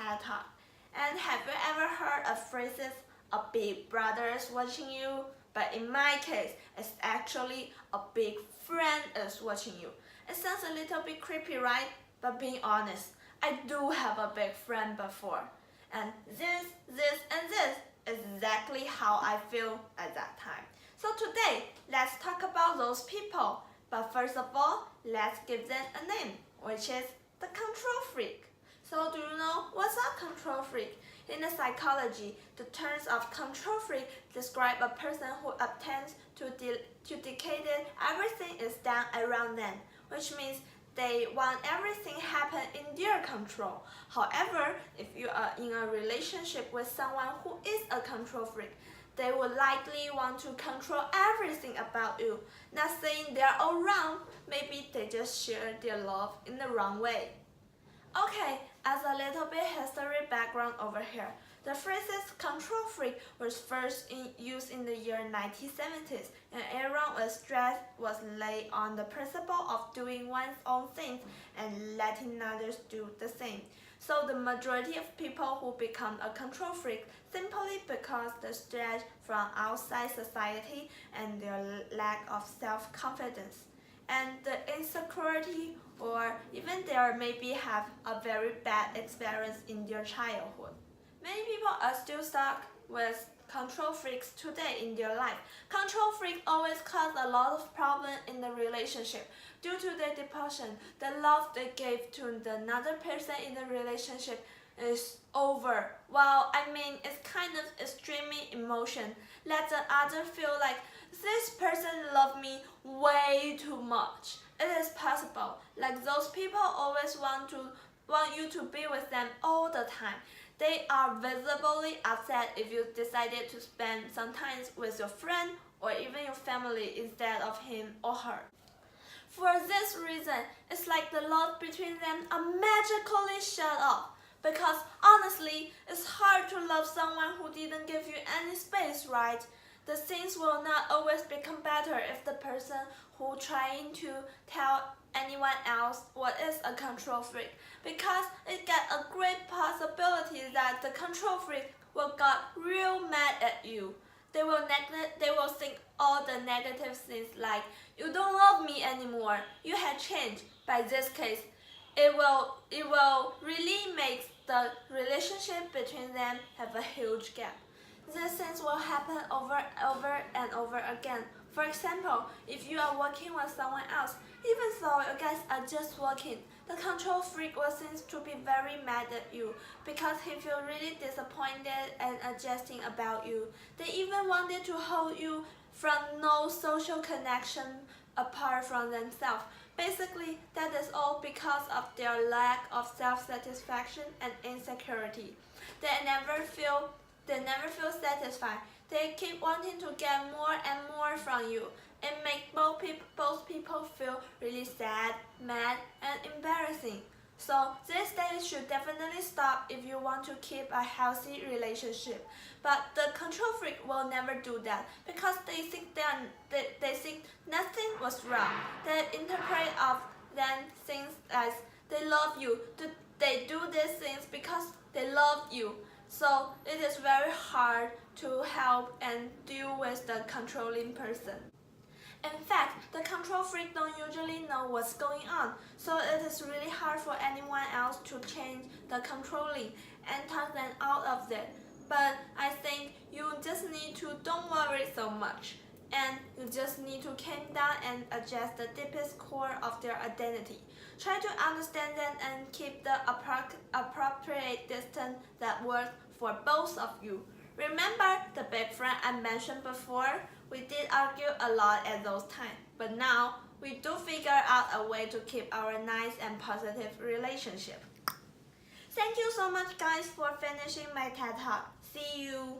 TED Talk. And have you ever heard of phrases, a big brother is watching you? But in my case, it's actually a big friend is watching you. It sounds a little bit creepy, right? But being honest, I do have a big friend before. And this, and this is exactly how I feel at that time. So today, let's talk about those people. But first of all, let's give them a name, which is the control freak. So do you know what's a control freak? In the psychology, the terms of control freak describe a person who attempts to dictate everything is done around them, which means they want everything happen in their control. However, if you are in a relationship with someone who is a control freak, they will likely want to control everything about you. Not saying they're all wrong, maybe they just share their love in the wrong way. Okay, as a little bit history background over here, the phrases control freak was first used in the year 1970s, an era where stress was laid on the principle of doing one's own things and letting others do the same. So the majority of people who become a control freak simply because the stress from outside society and their lack of self-confidence and the insecurity, or even they maybe have a very bad experience in their childhood. Many people are still stuck with control freaks today in their life. Control freaks always cause a lot of problems in the relationship. Due to their depression, the love they gave to another person in the relationship is over. Well, it's kind of extreme emotion. Let the other feel like this person loved me way too much. It is possible. Like those people always want you to be with them all the time. They are visibly upset if you decided to spend some time with your friend or even your family instead of him or her. For this reason, it's like the love between them are magically shut off. Because honestly, it's hard to love someone who didn't give you any space, right? The things will not always become better if the person who trying to tell anyone else what is a control freak, because it got a great possibility that the control freak will get real mad at you. They will think all the negative things like, you don't love me anymore, you have changed. By this case, it will really make the relationship between them have a huge gap. These things will happen over and over again. For example, if you are working with someone else, even though you guys are just working, the control freak will seem to be very mad at you because he feels really disappointed and adjusting about you. They even wanted to hold you from no social connection apart from themselves. Basically, that is all because of their lack of self-satisfaction and insecurity. They never feel satisfied. They keep wanting to get more and more from you. It makes both people feel really sad, mad, and embarrassing. So these days should definitely stop if you want to keep a healthy relationship. But the control freak will never do that because they think nothing was wrong. They interpret of them things as they love you. They do these things because they love you. So it is very hard to help and deal with the controlling person. In fact, the control freak don't usually know what's going on, so it is really hard for anyone else to change the controlling and talk them out of it. But I think you just need to don't worry so much, and you just need to calm down and adjust the deepest core of their identity. Try to understand them and keep the appropriate distance that works for both of you. Remember the big friend I mentioned before? We did argue a lot at those times, but now we do figure out a way to keep our nice and positive relationship. Thank you so much guys for finishing my TED Talk. See you!